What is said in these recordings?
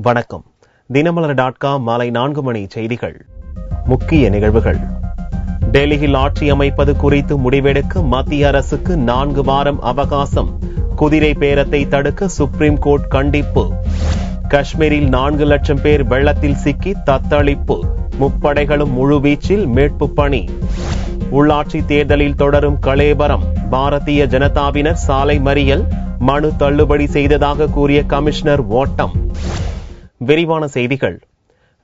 வணக்கம். தினமலர்.com மாலை 4 மணி செய்திகள். முக்கிய நிகழ்வுகள். டெல்லியில் ஆட்சி அமைப்பது குறித்து முடிவெடுக்க மத்திய அரசுக்கு 4 வாரம் அவகாசம். குதிரை பேரத்தை தடுக்க சுப்ரீம் கோர்ட் கண்டிப்பு. காஷ்மீரில் 4 லட்சம் பேர் வெள்ளத்தில் சிக்கி தத்தளிப்பு. முப்படைகளும் முழுவீச்சில் மீட்பு பணி. உள்ளாட்சி தேர்தலில் தொடரும் கலேபரம். பாரதிய ஜனதாவினர் சாலை மறியல். மனு தள்ளுபடி செய்ததாக கூறிய கமிஷனர் ஓட்டம். விரிவான செய்திகள்.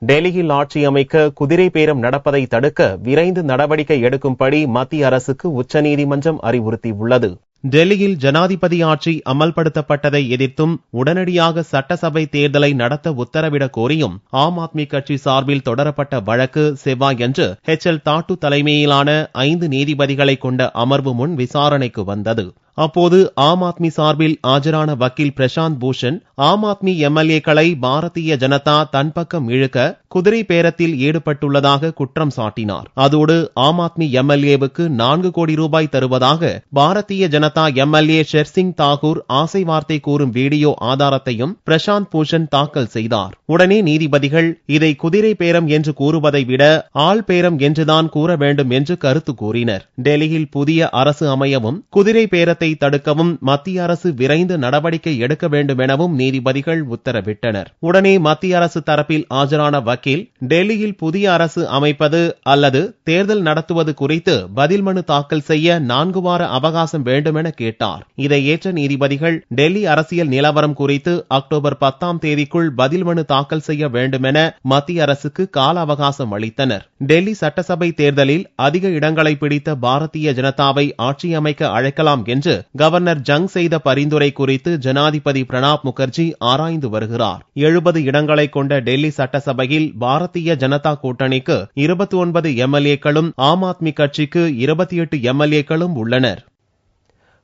டெல்லியில் ஆட்சி அமைக்க குதிரை பேரம் நடப்பதை தடுக்க விரைந்து நடவடிக்கை எடுக்கும்படி மத்திய அரசுக்கு உச்சநீதிமன்றம் அறிவுறுத்தியுள்ளது. டெல்லியில் ஜனாதிபதி ஆட்சி அமல்படுத்தப்பட்டதை எதிர்த்தும் உடனடியாக சட்டசபை தேர்தலை நடத்த உத்தரவிடக் கோரியும் ஆம் ஆத்மி கட்சி சார்பில் தொடரப்பட்ட வழக்கு செவ்வாயன்று HL தாட்டு தலைமையிலான 5 நீதிபதிகளை கொண்ட அமர்வு முன் விசாரணைக்கு வந்தது. அப்போது ஆம் ஆத்மி சார்பில் ஆஜரான வக்கீல் பிரசாந்த் பூஷன் ஆம் ஆத்மி MLA-க்களை பாரதிய ஜனதா தன் பக்கம் இழுக்க குதிரை பேரத்தில் ஈடுபட்டுள்ளதாக குற்றம் சாட்டினார். அதோடு ஆம் ஆத்மி MLA-வுக்கு 4 கோடி ரூபாய் தருவதாக பாரதிய ஜனதா MLA ஷெர்சிங் தாகூர் ஆசை வார்த்தை கூறும் வீடியோ ஆதாரத்தையும் பிரசாந்த் பூஷன் தாக்கல் செய்தார். உடனே நீதிபதிகள் இதை குதிரை பேரம் என்று கூறுவதை விட ஆள் பேரம் என்றுதான் கூற வேண்டும் என்று கருத்து கூறினர். டெல்லியில் புதிய அரசு அமையவும் குதிரை பேரத்தை தடுக்கவும் மத்திய அரசு விரைந்து நடவடிக்கை எடுக்க வேண்டும் எனவும் நீதிபதிகள் உத்தரவிட்டனர். உடனே மத்திய அரசு தரப்பில் ஆஜரான வக்கீல் டெல்லியில் புதிய அரசு அமைப்பது அல்லது தேர்தல் நடத்துவது குறித்து பதில் மனு தாக்கல் செய்ய 4 வார அவகாசம் வேண்டுமென கேட்டார். இதை ஏற்ற நீதிபதிகள் டெல்லி அரசியல் நிலவரம் குறித்து அக்டோபர் 10ஆம் தேதிக்குள் பதில் மனு தாக்கல் செய்ய வேண்டுமென மத்திய அரசுக்கு கால அவகாசம் அளித்தனர். டெல்லி சட்டசபை தேர்தலில் அதிக இடங்களை பிடித்த பாரதிய ஜனதாவை ஆட்சி அமைக்க அழைக்கலாம் என்று கவர்னர் ஜங் செய்த பரிந்துரை குறித்து ஜனாதிபதி பிரணாப் முகர்ஜி ஆராய்ந்து வருகிறார். 70 இடங்களை கொண்ட டெல்லி சட்டசபையில் பாரதிய ஜனதா கூட்டணிக்கு 29 MLA-க்களும் ஆம் ஆத்மி கட்சிக்கு 28 MLA-க்களும் உள்ளனர்.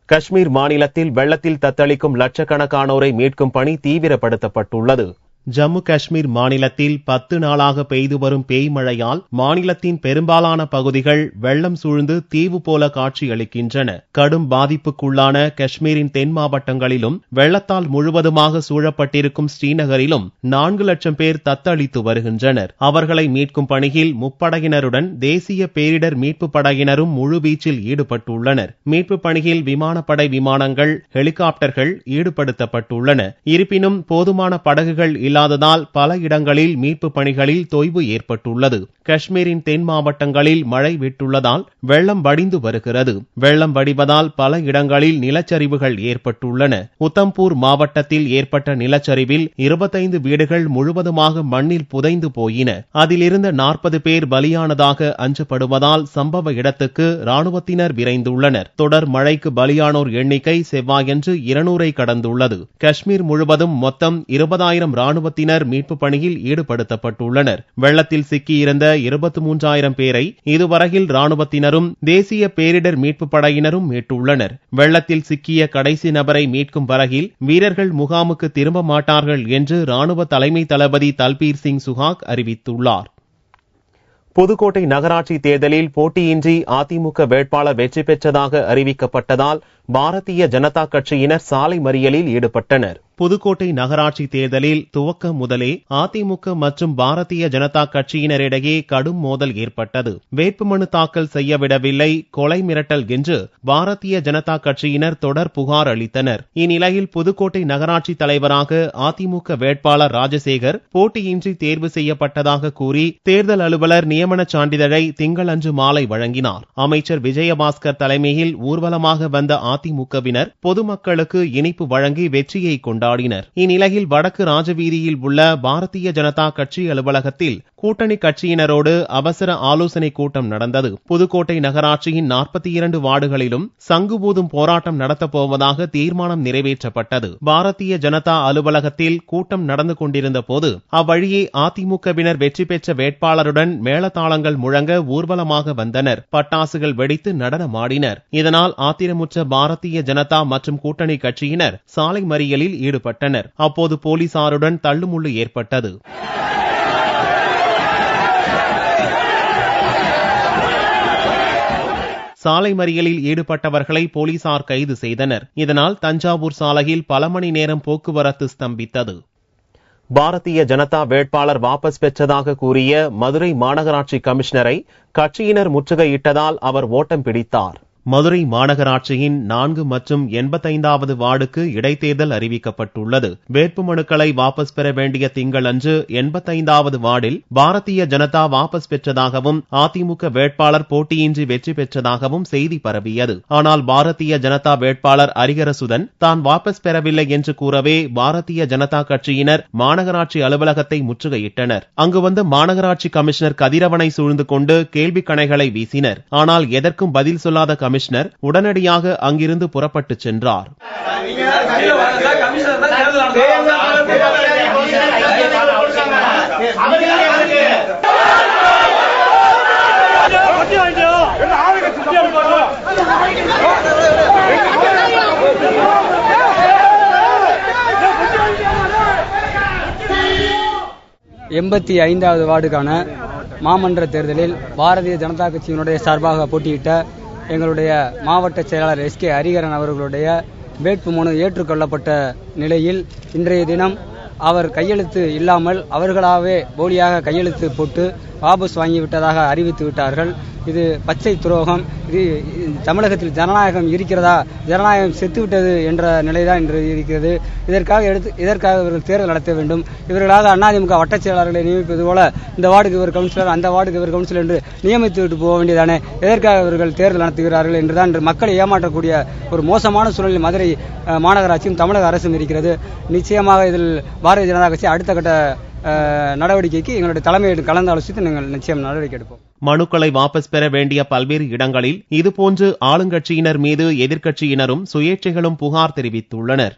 காஷ்மீர் மாநிலத்தில் வெள்ளத்தில் தத்தளிக்கும் லட்சக்கணக்கானோரை மீட்கும் பணி தீவிரப்படுத்தப்பட்டுள்ளது. ஜம்மு காஷ்மீர் மாநிலத்தில் 10 நாளாக பெய்து வரும் பேய் மழையால் மாநிலத்தின் பெரும்பாலான பகுதிகள் வெள்ளம் சூழ்ந்து தீவு போல காட்சியளிக்கின்றன. கடும் பாதிப்புக்குள்ளான காஷ்மீரின் தென் மாவட்டங்களிலும் வெள்ளத்தால் முழுவதுமாக சூழப்பட்டிருக்கும் ஸ்ரீநகரிலும் 4 லட்சம் பேர் தத்தளித்து வருகின்றனர். அவர்களை மீட்கும் பணியில் முப்படையினருடன் தேசிய பேரிடர் மீட்பு படையினரும் முழுவீச்சில் ஈடுபட்டுள்ளனர். மீட்பு பணியில் விமானப்படை விமானங்கள், ஹெலிகாப்டர்கள் ஈடுபடுத்தப்பட்டுள்ளன. இருப்பினும் போதுமான படகுகள் இல்லாததால் பல இடங்களில் மீட்பு பணிகளில் தொய்வு ஏற்பட்டுள்ளது. காஷ்மீரின் தென் மாவட்டங்களில் மழை விட்டுள்ளதால் வெள்ளம் வடிந்து வருகிறது. வெள்ளம் வடிவதால் பல இடங்களில் நிலச்சரிவுகள் ஏற்பட்டுள்ளன. உத்தம்பூர் மாவட்டத்தில் ஏற்பட்ட நிலச்சரிவில் 25 வீடுகள் முழுவதுமாக மண்ணில் புதைந்து போயின. அதிலிருந்த 40 பேர் பலியானதாக அஞ்சப்படுவதால் சம்பவ இடத்துக்கு ராணுவத்தினர் விரைந்துள்ளனர். தொடர் மழைக்கு பலியானோர் எண்ணிக்கை செவ்வாயன்று 200-ஐ கடந்துள்ளது. காஷ்மீர் முழுவதும் மொத்தம் 20,000 ராணுவத்தினர் மீட்பு பணியில் ஈடுபடுத்தப்பட்டுள்ளனர். வெள்ளத்தில் சிக்கியிருந்த 23,000 பேரை இதுவரையில் ராணுவத்தினரும் தேசிய பேரிடர் மீட்பு படையினரும் மீட்டுள்ளனர். வெள்ளத்தில் சிக்கிய கடைசி நபரை மீட்கும் வரையில் வீரர்கள் முகாமுக்கு திரும்ப மாட்டார்கள் என்று ராணுவ தலைமை தளபதி தல்பீர் சிங் சுஹாக் அறிவித்துள்ளார். புதுக்கோட்டை நகராட்சி தேர்தலில் போட்டியின்றி அதிமுக வேட்பாளர் வெற்றி பெற்றதாக அறிவிக்கப்பட்டதால் பாரதிய ஜனதா கட்சியினர் சாலை மறியலில் ஈடுபட்டனர். புதுக்கோட்டை நகராட்சி தேர்தலில் துவக்க முதலே அதிமுக மற்றும் பாரதிய ஜனதா கட்சியினரிடையே கடும் மோதல் ஏற்பட்டது. வேட்புமனு தாக்கல் செய்யவிடவில்லை, கொலை மிரட்டல் என்று பாரதிய ஜனதா கட்சியினர் தொடர் புகார் அளித்தனர். இந்நிலையில் புதுக்கோட்டை நகராட்சி தலைவராக அதிமுக வேட்பாளர் ராஜசேகர் போட்டியின்றி தேர்வு செய்யப்பட்டதாக கூறி தேர்தல் அலுவலர் நியமன சான்றிதழை திங்களன்று மாலை வழங்கினார். அமைச்சர் விஜயபாஸ்கர் தலைமையில் ஊர்வலமாக வந்த அதிமுகவினர் பொதுமக்களுக்கு இனிப்பு வழங்கி வெற்றியை கொண்டாடினர். இந்நிலையில் வடக்கு ராஜவீதியில் உள்ள பாரதிய ஜனதா கட்சி அலுவலகத்தில் கூட்டணி கட்சியினரோடு அவசர ஆலோசனை கூட்டம் நடந்தது. புதுக்கோட்டை நகராட்சியின் 42 வார்டுகளிலும் சங்கு ஊதும் போராட்டம் நடத்தப்போவதாக தீர்மானம் நிறைவேற்றப்பட்டது. பாரதிய ஜனதா அலுவலகத்தில் கூட்டம் நடந்து கொண்டிருந்த போது அவ்வழியே அதிமுகவினர் வெற்றி பெற்ற வேட்பாளருடன் மேளதாளங்கள் முழங்க ஊர்வலமாக வந்தனர். பட்டாசுகள் வெடித்து நடனமாடினர். இதனால் ஆத்திரமுற்ற பாரதிய ஜனதா மற்றும் கூட்டணி கட்சியினர் சாலை மறியலில் ஈடுபட்டனர். அப்போது போலீசாருடன் தள்ளுமுள்ளு ஏற்பட்டது. சாலை மறியலில் ஈடுபட்டவர்களை போலீசார் கைது செய்தனர். இதனால் தஞ்சாவூர் சாலையில் பல மணி நேரம் போக்குவரத்து ஸ்தம்பித்தது. பாரதிய ஜனதா வேட்பாளர் வாபஸ் பெற்றதாக கூறிய மதுரை மாநகராட்சி கமிஷனரை கட்சியினர் முற்றுகையிட்டதால் அவர் ஓட்டம் பிடித்தார். மதுரை மாநகராட்சியின் 4 மற்றும் 85வது வார்டுக்கு இடைத்தேர்தல் அறிவிக்கப்பட்டுள்ளது. வேட்புமனுக்களை வாபஸ் பெற வேண்டிய திங்களன்று 85வது வார்டில் பாரதிய ஜனதா வாபஸ் பெற்றதாகவும் அதிமுக வேட்பாளர் போட்டியின்றி வெற்றி பெற்றதாகவும் செய்தி பரவியது. ஆனால் பாரதிய ஜனதா வேட்பாளர் ஹரிஹரசுதன் தான் வாபஸ் பெறவில்லை என்று கூறவே பாரதிய ஜனதா கட்சியினர் மாநகராட்சி அலுவலகத்தை முற்றுகையிட்டனர். அங்கு வந்த மாநகராட்சி கமிஷனர் கதிரவனை சூழ்ந்து கொண்டு கேள்வி கணைகளை வீசினர். ஆனால் எதற்கும் பதில் சொல்லாத கமிஷனர் உடனடியாக அங்கிருந்து புறப்பட்டு சென்றார். எண்பத்தி 85வது வார்டுக்கான மாமன்ற தேர்தலில் பாரதிய ஜனதா கட்சியினுடைய சார்பாக போட்டியிட்ட எங்களுடைய மாவட்ட செயலாளர் எஸ்.கே. ஹரிஹரன் அவர்களுடைய வேட்புமனு ஏற்றுக்கொள்ளப்பட்ட நிலையில் இன்றைய தினம் அவர் கையெழுத்து இல்லாமல் அவர்களாகவே போலியாக கையெழுத்து போட்டு வாபஸ் வாங்கிவிட்டதாக அறிவித்து விட்டார்கள். இது பச்சை துரோகம். இது தமிழகத்தில் ஜனநாயகம் இருக்கிறதா? ஜனநாயகம் செத்துவிட்டது என்ற நிலைதான் இன்று இருக்கிறது. இதற்காக இவர்கள் தேர்தல் நடத்த வேண்டும். இவர்களாக அதிமுக வட்டச் செயலாளர்களை நியமிப்பது போல இந்த வார்டுக்கு இவர் கவுன்சிலர், அந்த வார்டுக்கு இவர் கவுன்சிலர் என்று நியமித்து விட்டு போக வேண்டியதானே? எதற்காக இவர்கள் தேர்தல் நடத்துகிறார்கள் என்றுதான் இன்று மக்களை ஏமாற்றக்கூடிய ஒரு மோசமான சூழலில் மதுரை மாநகராட்சியும் தமிழக அரசும் இருக்கிறது. நிச்சயமாக இதில் பாரதிய ஜனதா கட்சி அடுத்த கட்ட நடவடிக்கைக்கு எங்களுடைய தலைமையில் கலந்து ஆலோசித்து நாங்கள் நிச்சயம் நடவடிக்கை எடுப்போம். மனுக்களை வாபஸ் பெற வேண்டிய பல்வேறு இடங்களில் இதுபோன்று ஆளுங்கட்சியினர் மீது எதிர்க்கட்சியினரும் சுயேட்சைகளும் புகார் தெரிவித்துள்ளனர்.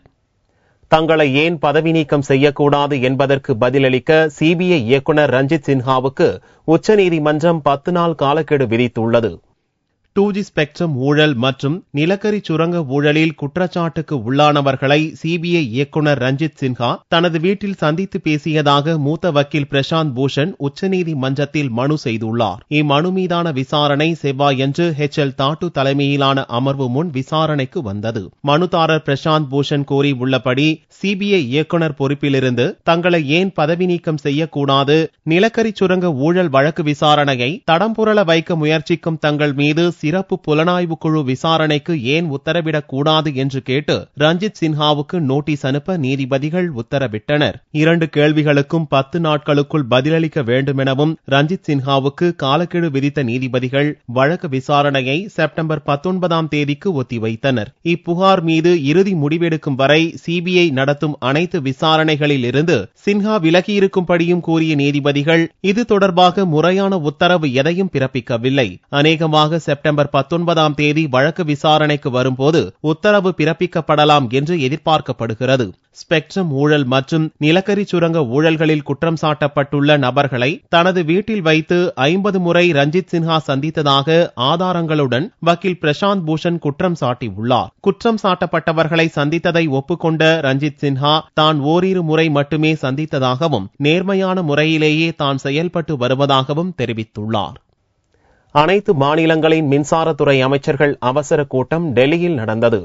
தங்களை ஏன் பதவி நீக்கம் செய்யக்கூடாது என்பதற்கு பதிலளிக்க சிபிஐ இயக்குநர் ரஞ்சித் சின்ஹாவுக்கு உச்சநீதிமன்றம் 10 நாள் காலக்கெடு விதித்துள்ளது. 2G ஸ்பெக்ட்ரம் ஊழல் மற்றும் நிலக்கரி சுரங்க ஊழலில் குற்றச்சாட்டுக்கு உள்ளானவர்களை சிபிஐ இயக்குநர் ரஞ்சித் சின்ஹா தனது வீட்டில் சந்தித்து பேசியதாக மூத்த வக்கீல் பிரசாந்த் பூஷன் உச்சநீதிமன்றத்தில் மனு செய்துள்ளார். இம்மனு மீதான விசாரணை செவ்வாயன்று HL தாட்டு தலைமையிலான அமர்வு முன் விசாரணைக்கு வந்தது. மனுதாரர் பிரசாந்த் பூஷன் கூறியுள்ளபடி சிபிஐ இயக்குநர் பொறுப்பிலிருந்து தங்களை ஏன் பதவி நீக்கம் செய்யக்கூடாது, நிலக்கரி சுரங்க ஊழல் வழக்கு விசாரணையை தடம்புரள வைக்க முயற்சிக்கும் தங்கள் மீது சிறப்பு புலனாய்வு குழு விசாரணைக்கு ஏன் உத்தரவிடக் கூடாது என்று கேட்டு ரஞ்சித் சின்ஹாவுக்கு நோட்டீஸ் அனுப்ப நீதிபதிகள் உத்தரவிட்டனர். 2 கேள்விகளுக்கும் 10 நாட்களுக்குள் பதிலளிக்க வேண்டுமெனவும் ரஞ்சித் சின்ஹாவுக்கு காலக்கெடு விதித்த நீதிபதிகள் வழக்கு விசாரணையை செப்டம்பர் 19ஆம் தேதிக்கு ஒத்திவைத்தனர். இப்புகார் மீது இறுதி முடிவெடுக்கும் வரை சிபிஐ நடத்தும் அனைத்து விசாரணைகளில் இருந்து சின்ஹா விலகியிருக்கும்படியும் கூறிய நீதிபதிகள் இது தொடர்பாக முறையான உத்தரவு எதையும் பிறப்பிக்கவில்லை. அநேகமாக செப்டம்பர் 19ஆம் தேதி வழக்கு விசாரணைக்கு வரும்போது உத்தரவு பிறப்பிக்கப்படலாம் என்று எதிர்பார்க்கப்படுகிறது. ஸ்பெக்ட்ரம் ஊழல் மற்றும் நிலக்கரி சுரங்க ஊழல்களில் குற்றம் சாட்டப்பட்டுள்ள நபர்களை தனது வீட்டில் வைத்து 50 முறை ரஞ்சித் சின்ஹா சந்தித்ததாக ஆதாரங்களுடன் வக்கீல் பிரசாந்த் பூஷன் குற்றம் சாட்டியுள்ளார். குற்றம் சாட்டப்பட்டவர்களை சந்தித்ததை ஒப்புக்கொண்ட ரஞ்சித் சின்ஹா தான் ஓரிரு முறை மட்டுமே சந்தித்ததாகவும் நேர்மையான முறையிலேயே தான் செயல்பட்டு வருவதாகவும் தெரிவித்துள்ளார். அனைத்து மாநிலங்களின் மின்சாரத்துறை அமைச்சர்கள் அவசர கூட்டம் டெல்லியில் நடந்தது.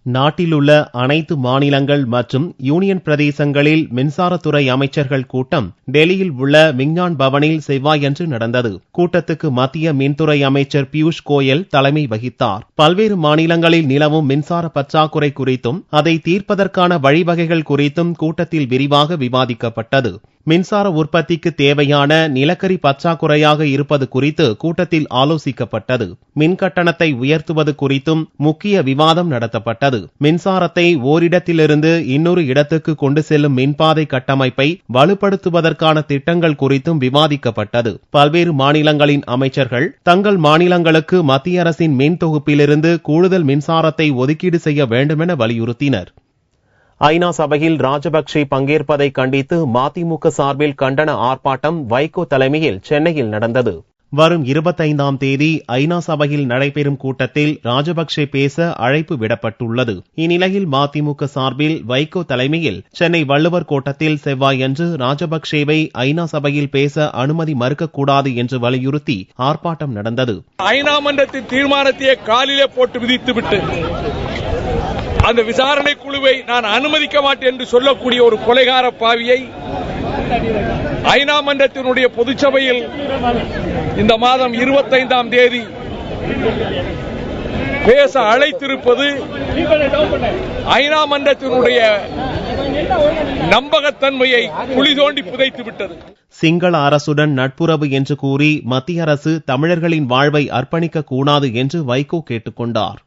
நாட்டில் உள்ள அனைத்து மாநிலங்கள் மற்றும் யூனியன் பிரதேசங்களில் மின்சாரத்துறை அமைச்சர்கள் கூட்டம் டெல்லியில் உள்ள விஞ்ஞான் பவனில் செவ்வாயன்று நடந்தது. கூட்டத்துக்கு மத்திய மின்துறை அமைச்சர் பியூஷ் கோயல் தலைமை வகித்தார். பல்வேறு மாநிலங்களில் நிலவும் மின்சார பற்றாக்குறை குறித்தும் அதை தீர்ப்பதற்கான வழிவகைகள் குறித்தும் கூட்டத்தில் விரிவாக விவாதிக்கப்பட்டது. மின்சார உற்பத்திக்கு தேவையான நிலக்கரி பற்றாக்குறையாக இருப்பது குறித்து கூட்டத்தில் ஆலோசிக்கப்பட்டது. மின் கட்டணத்தை உயர்த்துவது குறித்தும் முக்கிய விவாதம் நடத்தப்பட்டது. மின்சாரத்தை ஓரிடத்திலிருந்து இன்னொரு இடத்துக்கு கொண்டு செல்லும் மின்பாதை கட்டமைப்பை வலுப்படுத்துவதற்கான திட்டங்கள் குறித்தும் விவாதிக்கப்பட்டது. பல்வேறு மாநிலங்களின் அமைச்சர்கள் தங்கள் மாநிலங்களுக்கு மத்திய அரசின் மின் தொகுப்பிலிருந்து கூடுதல் மின்சாரத்தை ஒதுக்கீடு செய்ய வேண்டுமென வலியுறுத்தினர். ஐநா சபையில் ராஜபக்சே பங்கேற்பதை கண்டித்து மதிமுக சார்பில் கண்டன ஆர்ப்பாட்டம் வைகோ தலைமையில் சென்னையில் நடந்தது. வரும் 25ஆம் தேதி ஐநா சபையில் நடைபெறும் கூட்டத்தில் ராஜபக்சே பேச அழைப்பு விடப்பட்டுள்ளது. இந்நிலையில் மதிமுக சார்பில் வைகோ தலைமையில் சென்னை வள்ளுவர் கோட்டத்தில் செவ்வாயன்று ராஜபக்சேவை ஐநா சபையில் பேச அனுமதி மறுக்கக்கூடாது என்று வலியுறுத்தி ஆர்ப்பாட்டம் நடந்தது. ஐநா மன்றத்தின் தீர்மானத்தையே காலிலே போட்டு விதித்துவிட்டு அந்த விசாரணை குழுவை நான் அனுமதிக்க மாட்டேன் என்று சொல்லக்கூடிய ஒரு கொலைகார பாவியை ஐநா மன்றத்தினுடைய பொதுச்சபையில் இந்த மாதம் 25ஆம் தேதி பேச அழைத்திருப்பது ஐநா மன்றத்தினுடைய நம்பகத்தன்மையை குழி தோண்டி புதைத்து விட்டது. சிங்கள அரசுடன் நட்புறவு என்று கூறி மத்திய அரசு தமிழர்களின் வாழ்வை அர்ப்பணிக்க கூடாது என்று வைகோ கேட்டுக் கொண்டார்.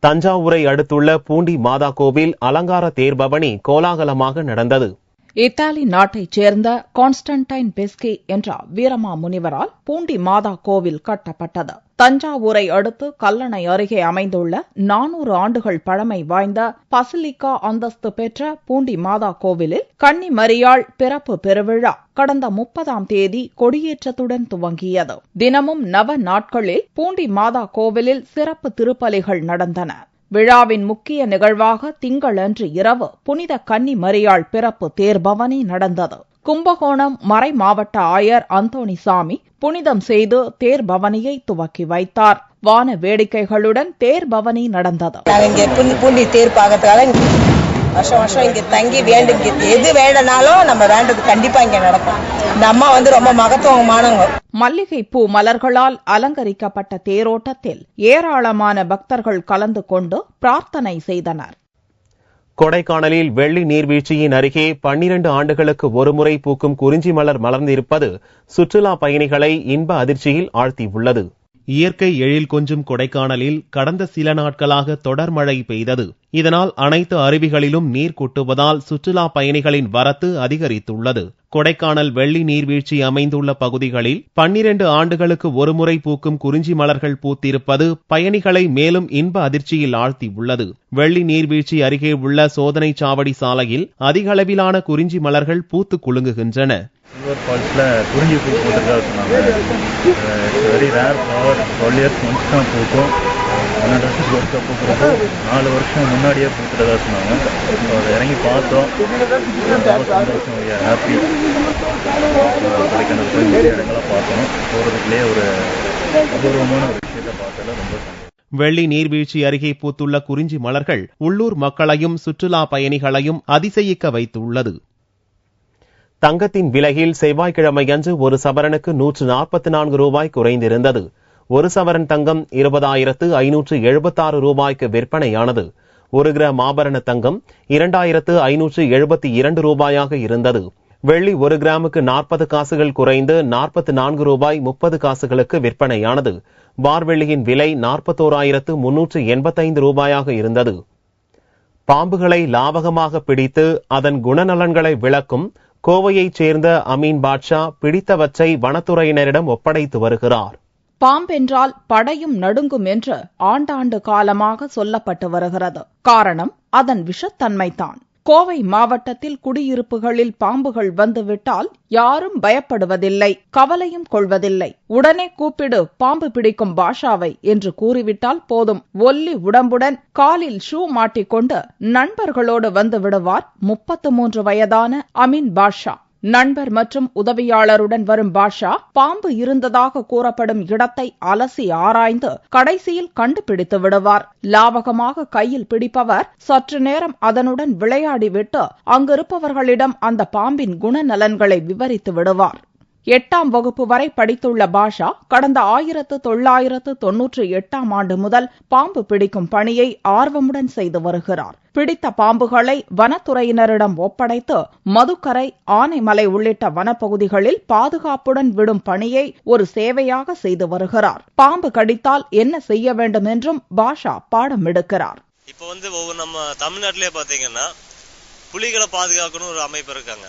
தஞ்சாவூரை அடுத்துள்ள பூண்டி மாதா கோவில் அலங்கார தேர்பவனி கோலாகலமாக நடந்தது. இத்தாலி நாட்டைச் சேர்ந்த கான்ஸ்டன்டைன் பெஸ்கி என்ற வீரமா முனிவரால் பூண்டி மாதா கோவில் கட்டப்பட்டது. தஞ்சாவூரை அடுத்து கல்லணை அருகே அமைந்துள்ள 400 ஆண்டுகள் பழமை வாய்ந்த பசிலிக்கா அந்தஸ்து பெற்ற பூண்டி மாதா கோவிலில் கன்னி மரியாள் பிறப்பு பெருவிழா கடந்த 30ஆம் தேதி கொடியேற்றத்துடன் துவங்கியது. தினமும் நவ நாட்களில் பூண்டி மாதா கோவிலில் சிறப்பு திருப்பலிகள் நடந்தன. விழாவின் முக்கிய நிகழ்வாக திங்களன்று இரவு புனித கன்னி மரியாள் பிறப்பு தேர்பவனி நடந்தது. கும்பகோணம் மறை மாவட்ட ஆயர் அந்தோணிசாமி புனிதம் செய்து தேர்பவனியை துவக்கி வைத்தார். வான வேடிக்கைகளுடன் தேர்பவனி நடந்தது. பூண்டி தேர் பார்க்கறதுக்காக வருஷம் வருஷம் இங்க தங்கி வேண்டும், எது வேண்டனாலும் நம்ம வேண்டது கண்டிப்பா இங்க நடக்கும். இந்த அம்மா ரொம்ப மகத்துவமானவங்க. மல்லிகை பூ மலர்களால் அலங்கரிக்கப்பட்ட தேரோட்டத்தில் ஏராளமான பக்தர்கள் கலந்து கொண்டு பிரார்த்தனை செய்தனர். கொடைக்கானலில் வெள்ளி நீர்வீழ்ச்சியின் அருகே 12 ஆண்டுகளுக்கு ஒருமுறை பூக்கும் குறிஞ்சி மலர் மலர்ந்திருப்பது சுற்றுலா பயணிகளை இன்ப அதிர்ச்சியில் ஆழ்த்தியுள்ளது. இயற்கை எழில் கொஞ்சும் கொடைக்கானலில் கடந்த சில நாட்களாக தொடர் மழை பெய்தது. இதனால் அனைத்து அருவிகளிலும் நீர் கொட்டுவதால் சுற்றுலா பயணிகளின் வரத்து அதிகரித்துள்ளது. கொடைக்கானல் வெள்ளி நீர்வீழ்ச்சி அமைந்துள்ள பகுதிகளில் 12 ஆண்டுகளுக்கு ஒருமுறை பூக்கும் குறிஞ்சி மலர்கள் பூத்திருப்பது பயணிகளை மேலும் இன்ப அதிர்ச்சியில் ஆழ்த்தியுள்ளது. வெள்ளி நீர்வீழ்ச்சி அருகே உள்ள சோதனை சாவடி சாலையில் அதிக அளவிலான குறிஞ்சி மலர்கள் பூத்து குலுங்குகின்றன. சில்வர் ஃபால்ஸ்ல குறிஞ்சி பூ போட்டிருக்கா சொன்னாங்க. Very rare flower, 12 years once தான் பூக்கும். 12 வருஷத்துக்கு ஒருக்கா பூக்கிறப்போ 4 வருஷம் முன்னாடியே பூத்துறதா சொன்னாங்க. அதை இறங்கி பார்த்தோம். சந்தோஷம், ஹாப்பி. கொடைக்கானல் போய் நிறைய இடங்கள்லாம் பார்த்தோம். போகிறதுக்குள்ளே ஒரு அபூர்வமான ஒரு விஷயத்தை பார்த்ததில் ரொம்ப சந்தோஷம். வெள்ளி நீர்வீழ்ச்சி அருகே பூத்துள்ள குறிஞ்சி மலர்கள் உள்ளூர் மக்களையும் சுற்றுலா பயணிகளையும் அதிசயிக்க வைத்துள்ளது. தங்கத்தின் விலையில் செவ்வாய்க்கிழமையன்று ஒரு சவரனுக்கு 144 ரூபாய் குறைந்திருந்தது. ஒரு சவரன் தங்கம் 20,576 ரூபாய்க்கு விற்பனையானது. 1 கிராம் ஆபரண தங்கம் 2,572 ரூபாயாக இருந்தது. வெள்ளி 1 கிராமுக்கு 40 காசுகள் குறைந்து 44 ரூபாய் 30 காசுகளுக்கு விற்பனையானது. பார்வெள்ளியின் விலை 41,385 ரூபாயாக இருந்தது. பாம்புகளை லாவகமாக பிடித்து அதன் குணநலன்களை விளக்கும் கோவையைச் சேர்ந்த அமீன் பாட்ஷா பிடித்தவற்றை வனத்துறையினரிடம் ஒப்படைத்து வருகிறார். பாம்பென்றால் படையும் நடுங்கும் என்று ஆண்டாண்டு காலமாக சொல்லப்பட்டு வருகிறது. காரணம் அதன் விஷத்தன்மைதான். கோவை மாவட்டத்தில் குடியிருப்புகளில் பாம்புகள் வந்துவிட்டால் யாரும் பயப்படுவதில்லை, கவலையும் கொள்வதில்லை. உடனே கூப்பிடு பாம்பு பிடிக்கும் பாஷாவை என்று கூறிவிட்டால் போதும். ஒல்லி உடம்புடன் காலில் ஷூ மாட்டிக்கொண்டு நண்பர்களோடு வந்து விடுவார் 33 வயதான அமீன் பாஷா. நண்பர் மற்றும் உதவியாளருடன் வரும் பாஷா பாம்பு இருந்ததாக கூறப்படும் இடத்தை அலசி ஆராய்ந்து கடைசியில் கண்டுபிடித்து விடுவார். லாவகமாக கையில் பிடிப்பவர் சற்று நேரம் அதனுடன் விளையாடிவிட்டு அங்கிருப்பவர்களிடம் அந்த பாம்பின் குணநலன்களை விவரித்து விடுவார். 8ஆம் வகுப்பு வரை படித்துள்ள பாஷா கடந்த 1998ஆம் ஆண்டு முதல் பாம்பு பிடிக்கும் பணியை ஆர்வமுடன் செய்து வருகிறார். பிடித்த பாம்புகளை வனத்துறையினரிடம் ஒப்படைத்து மதுக்கரை, ஆனைமலை உள்ளிட்ட வனப்பகுதிகளில் பாதுகாப்புடன் விடும் பணியை ஒரு சேவையாக செய்து வருகிறார். பாம்பு கடித்தால் என்ன செய்ய வேண்டும் என்றும் பாஷா பாடம் எடுக்கிறார். இப்போ நம்ம தமிழ்நாட்டிலே பாத்தீங்கன்னா புலிகளை பாதுகாக்கணும் ஒரு அமைப்பு இருக்காங்க.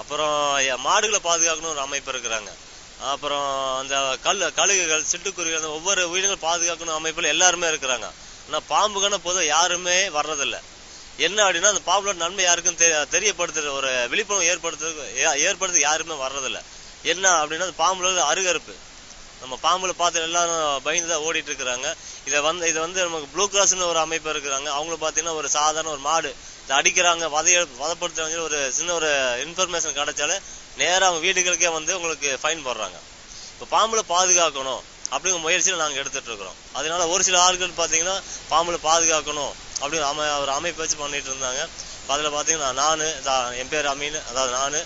அப்புறம் மாடுகளை பாதுகாக்கணும் ஒரு அமைப்பு இருக்கிறாங்க. அப்புறம் அந்த கழுகுகள், சிட்டுக்குருவிகள், ஒவ்வொரு உயிரினங்கள் பாதுகாக்கணும் அமைப்புல எல்லாருமே இருக்கிறாங்க. ஆனா பாம்புக்கான பொதுவாக யாருமே வர்றதில்லை. என்ன அப்படின்னா அந்த பாம்போட நன்மை யாருக்கும் தெரியப்படுத்துற ஒரு விழிப்புணர்வு ஏற்படுத்த யாருமே வர்றதில்லை. என்ன அப்படின்னா அந்த பாம்புல அருகறுப்பு. நம்ம பாம்புல பார்த்து எல்லாரும் பயந்துதான் ஓடிட்டு இருக்கிறாங்க. இதை நமக்கு ப்ளூ கிராஸ்ன்னு ஒரு அமைப்பு இருக்கிறாங்க. அவங்களும் பாத்தீங்கன்னா ஒரு சாதாரண ஒரு மாடு அடிக்கிறாங்க, வதப்படுத்துறாங்க, ஒரு சின்ன ஒரு இன்ஃபர்மேஷன் கிடைச்சாலே நேரம் அவங்க வீடுகளுக்கே உங்களுக்கு ஃபைன் போடுறாங்க. இப்போ பாம்புல பாதுகாக்கணும் அப்படிங்கிற முயற்சியில் நாங்கள் எடுத்துட்டு இருக்கிறோம். அதனால ஒரு சில ஆட்கள் பார்த்தீங்கன்னா பாம்புல பாதுகாக்கணும் அப்படின்னு ஒரு அமைப்பு வச்சு பண்ணிட்டு இருந்தாங்க. அதில் பார்த்தீங்கன்னா நான் என் பேர் அமீன், அதாவது நான்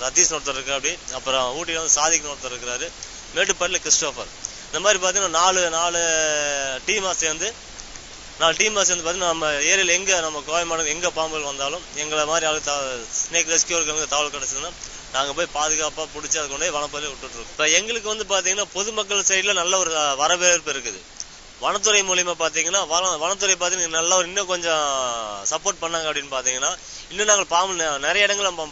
ரத்தீஷ் ஒருத்தர் இருக்கு, அப்படி அப்புறம் ஊட்டியில் வந்து சாதிக்னு ஒருத்தர் இருக்கிறாரு, மேட்டுப்பாட்டில் கிறிஸ்டோபர். இந்த மாதிரி பார்த்தீங்கன்னா நாலு டீமாக சேர்ந்து பார்த்தீங்கன்னா நம்ம ஏரியாவில் எங்கே நம்ம கோயம்பேடு எங்கே பாம்புகள் வந்தாலும் எங்களை மாதிரி ஆளுக்கு ஸ்னேக் ரெஸ்கியூருக்கு தகவல் கிடச்சதுன்னா நாங்கள் போய் பாதுகாப்பாக பிடிச்சி அதை கொண்டு போய் வனப்பதில் விட்டுட்ருக்கோம். இப்போ எங்களுக்கு வந்து பார்த்தீங்கன்னா பொதுமக்கள் சைடில் நல்ல ஒரு வரவேற்பு இருக்குது. வனத்துறை மூலியமா பார்த்தீங்கன்னா வனத்துறை பார்த்தீங்கன்னா நல்லா இன்னும் கொஞ்சம் சப்போர்ட் பண்ணாங்க அப்படின்னு பார்த்தீங்கன்னா இன்னும் நாங்கள் பாம்பு நிறைய இடங்கள் நம்ம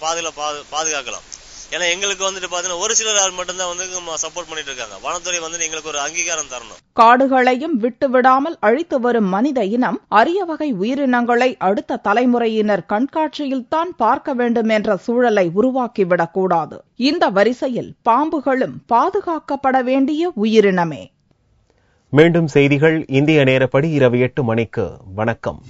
பாதுகாக்கலாம். ஏன்னா எங்களுக்கு வந்துட்டு பார்த்தீங்கன்னா ஒரு சிலர் மட்டும்தான் வந்து சப்போர்ட் பண்ணிட்டு இருக்காங்க. வனத்துறை வந்து எங்களுக்கு ஒரு அங்கீகாரம் தரணும். காடுகளையும் விட்டு விடாமல் அழித்து வரும் மனித இனம் அரிய வகை உயிரினங்களை அடுத்த தலைமுறையினர் கண்காட்சியில்தான் பார்க்க வேண்டும் என்ற சூழலை உருவாக்கிவிடக் கூடாது. இந்த வரிசையில் பாம்புகளும் பாதுகாக்கப்பட வேண்டிய உயிரினமே. மீண்டும் செய்திகள் இந்திய நேரப்படி இரவு 8 மணிக்கு. வணக்கம்.